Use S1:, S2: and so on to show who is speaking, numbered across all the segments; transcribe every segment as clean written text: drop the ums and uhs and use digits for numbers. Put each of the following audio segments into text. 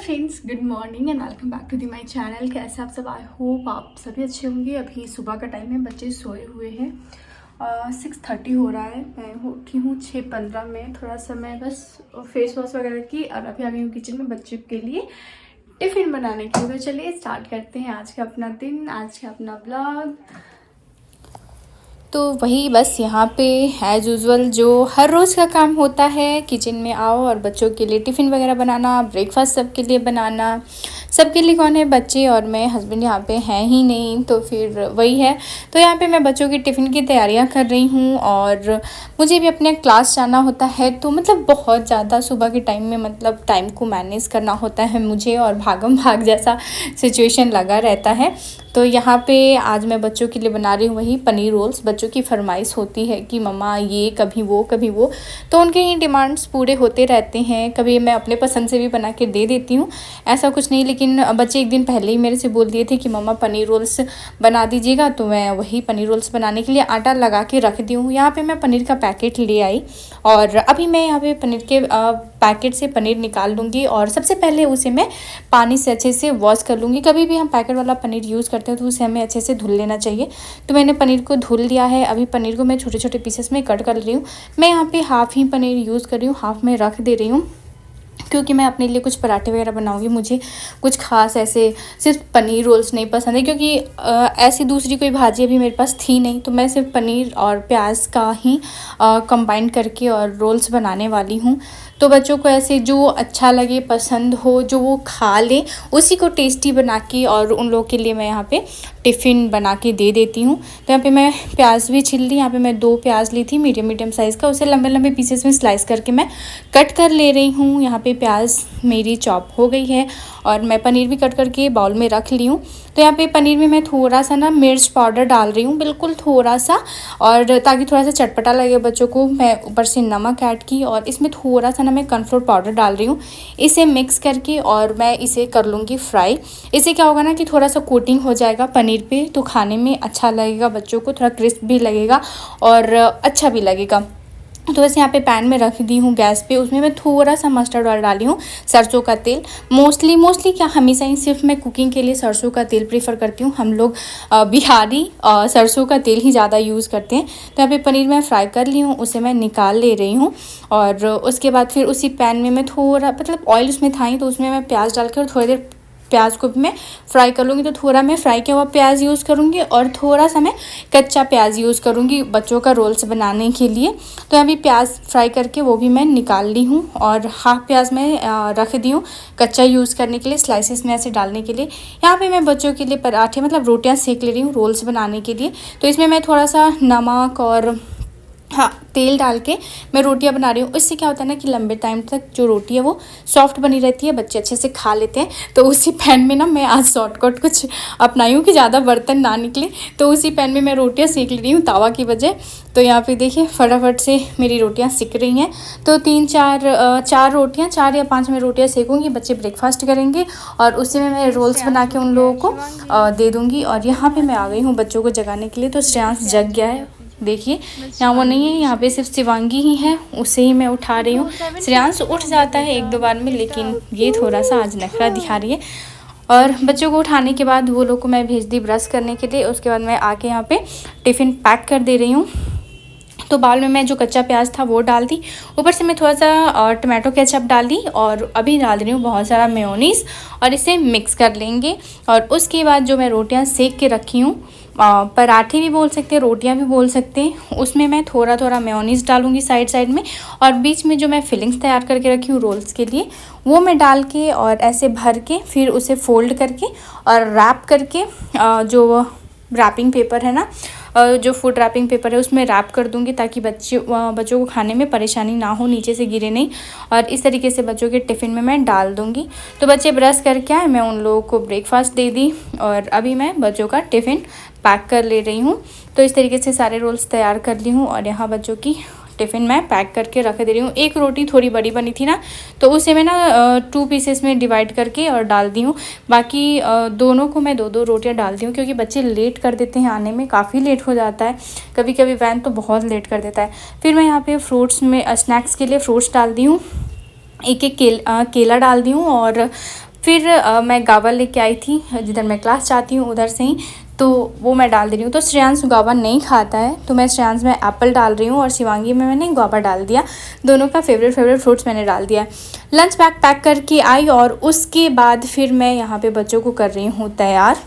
S1: Friends, good morning and welcome back to the my channel. कैसे आप सब? I hope आप सभी अच्छे होंगे। अभी सुबह का टाइम है, बच्चे सोए हुए हैं। 6:30 हो रहा है। मैं उठी हूँ 6:15 में। थोड़ा सा मैं बस फेस वॉश वगैरह की और अभी आ गई हूँ किचन में बच्चे के लिए टिफ़िन बनाने के लिए। तो चलिए स्टार्ट करते हैं आज का अपना दिन, आज का अपना ब्लॉग।
S2: तो वही बस यहाँ पे एज़ यूज़ुअल जो हर रोज़ का काम होता है, किचन में आओ और बच्चों के लिए टिफ़िन वगैरह बनाना, ब्रेकफास्ट सबके लिए बनाना। सबके लिए कौन है? बच्चे और मैं, हस्बैंड यहाँ पे हैं ही नहीं, तो फिर वही है। तो यहाँ पे मैं बच्चों की टिफ़िन की तैयारियाँ कर रही हूँ और मुझे भी अपने क्लास जाना होता है। तो मतलब बहुत ज़्यादा सुबह के टाइम में मतलब टाइम को मैनेज करना होता है मुझे, और भागम भाग जैसा सिचुएशन लगा रहता है। तो यहाँ पे आज मैं बच्चों के लिए बना रही हूँ वही पनीर रोल्स। बच्चों की फरमाइश होती है कि मम्मा ये, कभी वो कभी वो, तो उनके ही डिमांड्स पूरे होते रहते हैं। कभी मैं अपने पसंद से भी बना के दे देती हूँ, ऐसा कुछ नहीं। लेकिन बच्चे एक दिन पहले ही मेरे से बोल दिए थे कि मम्मा पनीर रोल्स बना दीजिएगा, तो मैं वही पनीर रोल्स बनाने के लिए आटा लगा के रख दी हूँ। यहाँ पर मैं पनीर का पैकेट ले आई और अभी मैं यहाँ पे पनीर के पैकेट से पनीर निकाल लूँगी और सबसे पहले उसे मैं पानी से अच्छे से वॉश कर लूँगी। कभी भी हम पैकेट वाला पनीर यूज़ करते हैं तो उसे हमें अच्छे से धुल लेना चाहिए। तो मैंने पनीर को धुल लिया है। अभी पनीर को मैं छोटे छोटे पीसेस में कट कर रही हूँ। मैं यहाँ पे हाफ़ ही पनीर यूज़ कर रही हूँ, हाफ़ में रख दे रही हूँ, क्योंकि मैं अपने लिए कुछ पराठे वगैरह बनाऊंगी। मुझे कुछ खास ऐसे सिर्फ पनीर रोल्स नहीं पसंद है, क्योंकि ऐसी दूसरी कोई भाजी अभी मेरे पास थी नहीं, तो मैं सिर्फ पनीर और प्याज का ही कंबाइन करके और रोल्स बनाने वाली हूँ। तो बच्चों को ऐसे जो अच्छा लगे, पसंद हो, जो वो खा ले, उसी को टेस्टी बना के और उन लोगों के लिए मैं यहाँ पे टिफ़िन बना के दे देती हूँ। तो यहाँ पे मैं प्याज भी छील ली। यहाँ पे मैं 2 प्याज ली थी मीडियम साइज़ का, उसे लंबे लंबे पीसेस में स्लाइस करके मैं कट कर ले रही हूँ। यहाँ पे प्याज मेरी चॉप हो गई है और मैं पनीर भी कट करके बाउल में रख ली हूँ। तो यहाँ पे पनीर में मैं थोड़ा सा ना मिर्च पाउडर डाल रही हूँ, बिल्कुल थोड़ा सा, और ताकि थोड़ा सा चटपटा लगे बच्चों को। मैं ऊपर से नमक ऐड की और इसमें थोड़ा सा ना मैं कॉर्नफ्लोर पाउडर डाल रही हूँ। इसे मिक्स करके और मैं इसे कर लूँगी फ्राई। इससे क्या होगा ना कि थोड़ा सा कोटिंग हो जाएगा पनीर पे, तो खाने में अच्छा लगेगा, बच्चों को थोड़ा क्रिस्प भी लगेगा और अच्छा भी लगेगा। तो बस यहाँ पे पैन में रख दी हूँ गैस पे। उसमें मैं थोड़ा सा मस्टर्ड ऑयल डाली हूँ, सरसों का तेल। मोस्टली क्या, हमेशा ही सिर्फ मैं कुकिंग के लिए सरसों का तेल प्रीफर करती हूँ। हम लोग बिहारी सरसों का तेल ही ज़्यादा यूज़ करते हैं। तो यहाँ पे पनीर मैं फ्राई कर ली हूँ, उसे मैं निकाल ले रही हूँ। और उसके बाद फिर उसी पैन में मैं थोड़ा, मतलब ऑयल उसमें था ही, तो उसमें मैं प्याज डालकर थोड़ी देर प्याज को भी मैं फ्राई कर लूँगी। तो थोड़ा मैं फ्राई किया हुआ प्याज यूज़ करूँगी और थोड़ा सा मैं कच्चा प्याज यूज़ करूँगी बच्चों का रोल्स बनाने के लिए। तो अभी प्याज फ्राई करके वो भी मैं निकाल ली हूँ और हाफ प्याज मैं रख दी हूँ कच्चा यूज़ करने के लिए, स्लाइसेस में ऐसे डालने के लिए। यहाँ पे मैं बच्चों के लिए पराठे, मतलब रोटियाँ सेक ले रही हूँ रोल्स बनाने के लिए। तो इसमें मैं थोड़ा सा नमक और तेल डाल के मैं रोटियां बना रही हूँ। इससे क्या होता है ना कि लंबे टाइम तक जो रोटी है वो सॉफ्ट बनी रहती है, बच्चे अच्छे से खा लेते हैं। तो उसी पैन में ना मैं आज शॉर्टकट कुछ अपनाई हूँ कि ज़्यादा बर्तन ना निकले, तो उसी पैन में मैं रोटियां सेक ले रही हूँ तावा की वजह। तो यहाँ पे देखिए फटाफट से मेरी रोटियाँ सिक रही हैं। तो 4 रोटियाँ, 4 या 5 मैं रोटियाँ सेकूँगी, बच्चे ब्रेकफास्ट करेंगे और उसी में मैं रोल्स बना के उन लोगों को दे दूँगी। और यहाँ पर मैं आ गई हूँ बच्चों को जगाने के लिए। तो श्रेयांश जग गया है, देखिए यहाँ वो नहीं है, यहाँ पे सिर्फ शिवांगी ही है, उसे ही मैं उठा रही हूँ। श्रेयांश उठ जाता है 1-2 बार में, लेकिन ये थोड़ा सा आज नखरा दिखा रही है। और बच्चों को उठाने के बाद वो लोग को मैं भेज दी ब्रश करने के लिए। उसके बाद मैं आके यहाँ पे टिफ़िन पैक कर दे रही हूँ। तो बाउल में मैं जो कच्चा प्याज था वो डाल दी, ऊपर से मैं थोड़ा सा टमाटो केचप डाल दी और अभी डाल रही हूँ बहुत सारा मेयोनीज़ और इसे मिक्स कर लेंगे। और उसके बाद जो मैं रोटियाँ सेक के रखी हूँ, पराठे भी बोल सकते हैं, रोटियां भी बोल सकते हैं, उसमें मैं थोड़ा मेयोनीज़ डालूंगी साइड में। और बीच में जो मैं फिलिंग्स तैयार करके रखी हूँ रोल्स के लिए, वो मैं डाल के और ऐसे भर के फिर उसे फोल्ड करके और रैप करके जो रैपिंग पेपर है ना, जो फूड रैपिंग पेपर है उसमें रैप कर दूंगी, ताकि बच्चों को खाने में परेशानी ना हो, नीचे से गिरे नहीं। और इस तरीके से बच्चों के टिफ़िन में मैं डाल दूंगी। तो बच्चे ब्रश करके आए, मैं उन लोगों को ब्रेकफास्ट दे दी और अभी मैं बच्चों का टिफ़िन पैक कर ले रही हूँ। तो इस तरीके से सारे रोल्स तैयार कर ली हूँ और यहाँ बच्चों की टिफ़िन मैं पैक करके रख दे रही हूँ। एक रोटी थोड़ी बड़ी बनी थी ना, तो उसे मैं ना 2 पीसेस में डिवाइड करके और डाल दी हूँ। बाकी दोनों को मैं 2-2 रोटियाँ डाल दी हूँ, क्योंकि बच्चे लेट कर देते हैं आने में, काफ़ी लेट हो जाता है, कभी कभी वैन तो बहुत लेट कर देता है। फिर मैं यहाँ पे फ्रूट्स में स्नैक्स के लिए फ्रूट्स डाल दी हूँ, एक केला डाल दी हूँ और फिर मैं गावा लेके आई थी जिधर मैं क्लास जाती हूँ उधर से ही, तो वो मैं डाल दे रही हूँ। तो श्रेयांश गावा नहीं खाता है तो मैं श्रेयांश में एप्पल डाल रही हूँ और शिवांगी में मैंने गावा डाल दिया। दोनों का फेवरेट फ्रूट्स मैंने डाल दिया। लंच बैग पैक करके आई और उसके बाद फिर मैं यहाँ पे बच्चों को कर रही हूँ तैयार।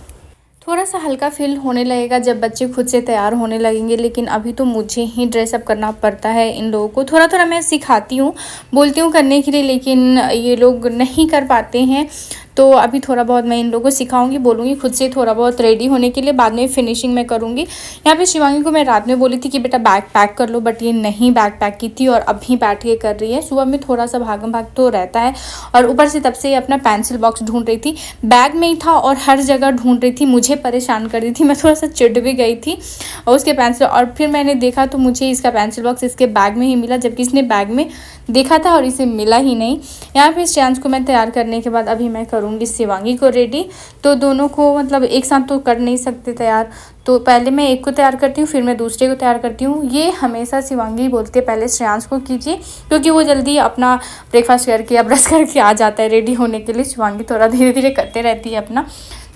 S2: थोड़ा सा हल्का फील होने लगेगा जब बच्चे खुद से तैयार होने लगेंगे, लेकिन अभी तो मुझे ही ड्रेसअप करना पड़ता है। इन लोगों को थोड़ा थोड़ा मैं सिखाती हूँ, बोलती हूँ करने के लिए, लेकिन ये लोग नहीं कर पाते हैं। तो अभी थोड़ा बहुत मैं इन लोगों को सिखाऊंगी, बोलूँगी खुद से थोड़ा बहुत रेडी होने के लिए, बाद में फिनिशिंग मैं करूँगी। यहाँ पे शिवांगी को मैं रात में बोली थी कि बेटा बैग पैक कर लो, बट ये नहीं बैग पैक की थी और अभी बैठ के कर रही है। सुबह में थोड़ा सा भागम भाग तो रहता है और ऊपर से तब से अपना पेंसिल बॉक्स ढूंढ रही थी, बैग में ही था और हर जगह ढूंढ रही थी, मुझे परेशान कर रही थी। मैं थोड़ा सा चिढ़ भी गई थी और उसके पेंसिल, और फिर मैंने देखा तो मुझे इसका पेंसिल बॉक्स इसके बैग में ही मिला, जबकि इसने बैग में देखा था और इसे मिला ही नहीं। यहाँ पे श्रेयांश को मैं तैयार करने के बाद अभी मैं करूँगी शिवांगी को रेडी। तो दोनों को मतलब एक साथ तो कर नहीं सकते तैयार, तो पहले मैं एक को तैयार करती हूँ फिर मैं दूसरे को तैयार करती हूँ। ये हमेशा शिवांगी बोलती है पहले श्रेयांश को कीजिए, क्योंकि वो जल्दी अपना ब्रेकफास्ट करके या ब्रश करके आ जाता है रेडी होने के लिए। शिवांगी थोड़ा धीरे धीरे करते रहती है अपना।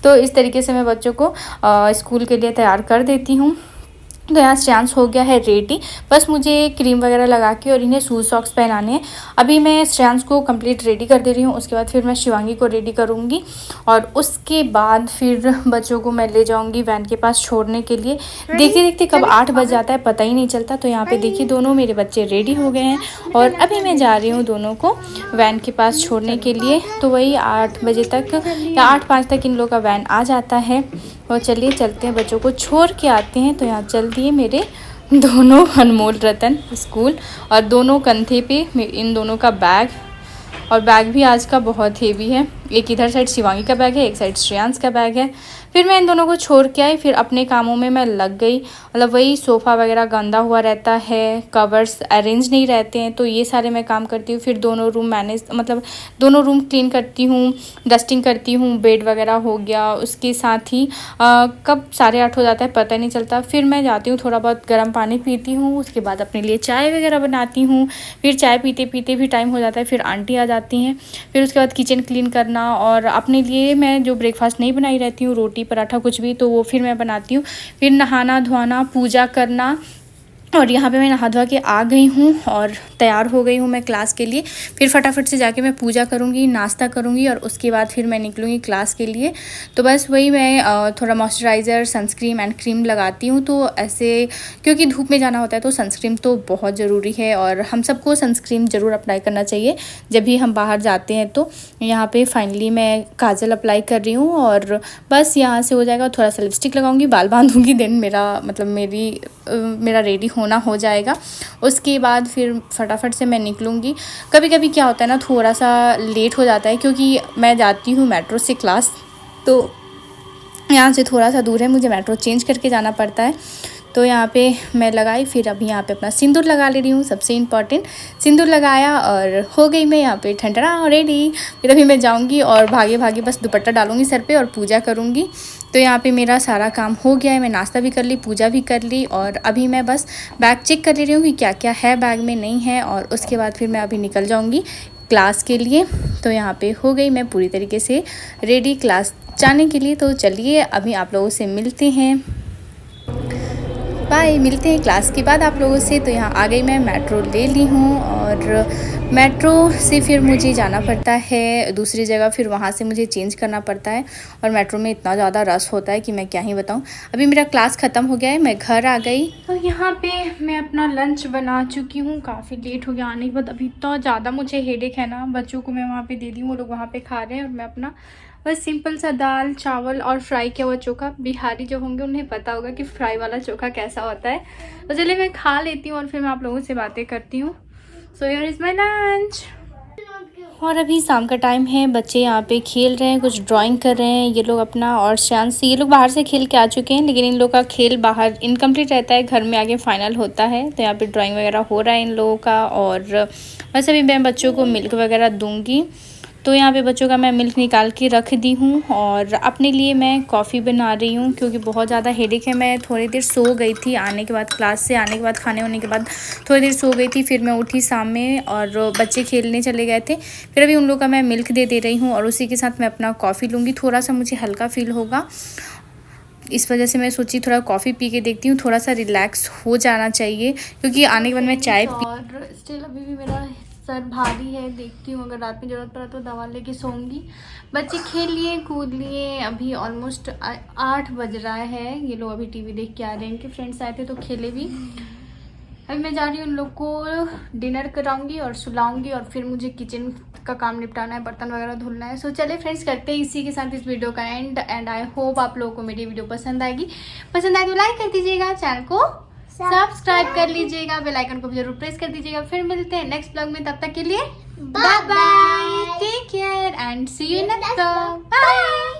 S2: तो इस तरीके से मैं बच्चों को स्कूल के लिए तैयार कर देती हूँ। तो यहाँ श्रेयांश हो गया है रेडी, बस मुझे क्रीम वगैरह लगा के और इन्हें शूज़ सॉक्स पहनाने हैं। अभी मैं श्रेयांश को कंप्लीट रेडी कर दे रही हूँ, उसके बाद फिर मैं शिवांगी को रेडी करूँगी और उसके बाद फिर बच्चों को मैं ले जाऊँगी वैन के पास छोड़ने के लिए। देखते देखते कब 8 बज जाता है पता ही नहीं चलता। तो यहाँ पे देखिए दोनों मेरे बच्चे रेडी हो गए हैं और अभी मैं जा रही हूँ दोनों को वैन के पास छोड़ने के लिए। तो वही 8 बजे तक या 8:05 तक इन लोग का वैन आ जाता है। और चलिए चलते हैं, बच्चों को छोड़ के आते हैं। तो यहाँ चल दिए मेरे दोनों अनमोल रतन स्कूल और दोनों कंधे पे इन दोनों का बैग, और बैग भी आज का बहुत हेवी है। एक इधर साइड शिवांगी का बैग है, एक साइड श्रेयांश का बैग है। फिर मैं इन दोनों को छोड़ के आई, फिर अपने कामों में मैं लग गई। मतलब वही सोफ़ा वगैरह गंदा हुआ रहता है, कवर्स अरेंज नहीं रहते हैं, तो ये सारे मैं काम करती हूँ। फिर दोनों रूम मैनेज मतलब दोनों रूम क्लीन करती हूँ, डस्टिंग करती हूँ, बेड वगैरह हो गया। उसके साथ ही कब 8:30 हो जाता है पता नहीं चलता। फिर मैं जाती हूँ थोड़ा बहुत गर्म पानी पीती हूँ, उसके बाद अपने लिए चाय वगैरह बनाती हूँ। फिर चाय पीते पीते भी टाइम हो जाता है, फिर आंटी आ जाती हैं। फिर उसके बाद किचन क्लीन करना, और अपने लिए मैं जो ब्रेकफास्ट नहीं बनाई रहती हूँ, रोटी पराठा कुछ भी, तो वो फिर मैं बनाती हूँ। फिर नहाना धोना, पूजा करना, और यहाँ पे मैं नहा धोवा के आ गई हूँ और तैयार हो गई हूँ मैं क्लास के लिए। फिर फटाफट से जाके मैं पूजा करूँगी, नाश्ता करूँगी और उसके बाद फिर मैं निकलूँगी क्लास के लिए। तो बस वही मैं थोड़ा मॉइस्चराइज़र, सनस्क्रीन एंड क्रीम लगाती हूँ। तो ऐसे क्योंकि धूप में जाना होता है तो सनस्क्रीन तो बहुत ज़रूरी है और हम सबको सनस्क्रीन ज़रूर अप्लाई करना चाहिए जब भी हम बाहर जाते हैं। तो यहाँ पर फाइनली मैं काजल अप्लाई कर रही हूँ और बस यहाँ से हो जाएगा। थोड़ा सा लिपस्टिक लगाऊँगी, बाल बांधूँगी, देन मेरा रेडी होना हो जाएगा। उसके बाद फिर फटाफट से मैं निकलूँगी। कभी कभी क्या होता है ना, थोड़ा सा लेट हो जाता है क्योंकि मैं जाती हूँ मेट्रो से क्लास, तो यहाँ से थोड़ा सा दूर है, मुझे मेट्रो चेंज करके जाना पड़ता है। तो यहाँ पे मैं लगाई, फिर अभी यहाँ पे अपना सिंदूर लगा ले रही हूँ, सबसे इम्पॉर्टेंट सिंदूर लगाया और हो गई मैं यहाँ पे ठंडरा और रेडी। फिर अभी मैं जाऊँगी और भागे भागे बस दुपट्टा डालूँगी सर पे और पूजा करूँगी। तो यहाँ पे मेरा सारा काम हो गया है, मैं नाश्ता भी कर ली, पूजा भी कर ली और अभी मैं बस बैग चेक कर ले रही हूँ कि क्या क्या है बैग में, नहीं है, और उसके बाद फिर मैं अभी निकल जाऊँगी क्लास के लिए। तो यहाँ पे हो गई मैं पूरी तरीके से रेडी क्लास जाने के लिए। तो चलिए अभी आप लोगों से मिलते हैं, बाय, मिलते हैं क्लास के बाद आप लोगों से। तो यहाँ आ गई मैं, मेट्रो ले ली हूँ और मेट्रो से फिर मुझे जाना पड़ता है दूसरी जगह, फिर वहाँ से मुझे चेंज करना पड़ता है और मेट्रो में इतना ज़्यादा रश होता है कि मैं क्या ही बताऊँ। अभी मेरा क्लास ख़त्म हो गया है, मैं घर आ गई। तो यहाँ पे मैं अपना लंच बना चुकी हूँ, काफ़ी लेट हो गया आने के बाद। अभी तो ज़्यादा मुझे हेडेक है ना, बच्चों को मैं वहाँ पर दे दी हूँ, वो लोग वहाँ पर खा रहे हैं और मैं अपना बस सिंपल सा दाल चावल और फ्राई किया हुआ चोखा। बिहारी जो होंगे उन्हें पता होगा कि फ्राई वाला चोखा कैसा होता है। तो चलिए मैं खा लेती हूँ और फिर मैं आप लोगों से बातें करती हूँ। So here is my lunch. और अभी शाम का टाइम है, बच्चे यहाँ पे खेल रहे हैं, कुछ ड्राइंग कर रहे हैं ये लोग अपना, और श्रेयांश ये लोग बाहर से खेल के आ चुके हैं, लेकिन इन लोग का खेल बाहर इनकम्प्लीट रहता है, घर में आगे फाइनल होता है। तो यहाँ पे ड्राइंग वगैरह हो रहा है इन लोगों का। और बस अभी मैं बच्चों को मिल्क वगैरह दूँगी। तो यहाँ पे बच्चों का मैं मिल्क निकाल के रख दी हूँ और अपने लिए मैं कॉफ़ी बना रही हूँ क्योंकि बहुत ज़्यादा हेडेक है। मैं थोड़ी देर सो गई थी आने के बाद, क्लास से आने के बाद, खाने होने के बाद थोड़ी देर सो गई थी। फिर मैं उठी शाम में और बच्चे खेलने चले गए थे। फिर अभी उन लोगों का मैं मिल्क दे रही हूँ और उसी के साथ मैं अपना कॉफ़ी लूँगी। थोड़ा सा मुझे हल्का फील होगा, इस वजह से मैं सोची थोड़ा कॉफ़ी पी के देखती हूँ, थोड़ा सा रिलैक्स हो जाना चाहिए क्योंकि आने के बाद मैं चाय पी।
S1: और स्टिल अभी भी मेरा सर भारी है, देखती हूँ अगर रात में ज़रूरत पड़ा तो दवा लेके सोऊंगी। बच्चे खेल लिए कूद लिए, अभी ऑलमोस्ट 8 बज रहा है। ये लोग अभी टीवी देख के आ रहे हैं, इनके फ्रेंड्स आए थे तो खेले भी। अभी मैं जा रही हूँ उन लोग को डिनर कराऊंगी और सुलाऊंगी और फिर मुझे किचन का काम निपटाना है, बर्तन वगैरह धुलना है। सो चलिए फ्रेंड्स, करते हैं इसी के साथ इस वीडियो का एंड आई होप आप लोगों को मेरी वीडियो पसंद आएगी। पसंद आए तो लाइक कर दीजिएगा, चैनल को सब्सक्राइब कर लीजिएगा, बेल आइकन को भी जरूर प्रेस कर दीजिएगा। फिर मिलते हैं नेक्स्ट ब्लॉग में, तब तक के लिए bye bye, take care and see you next blog, bye.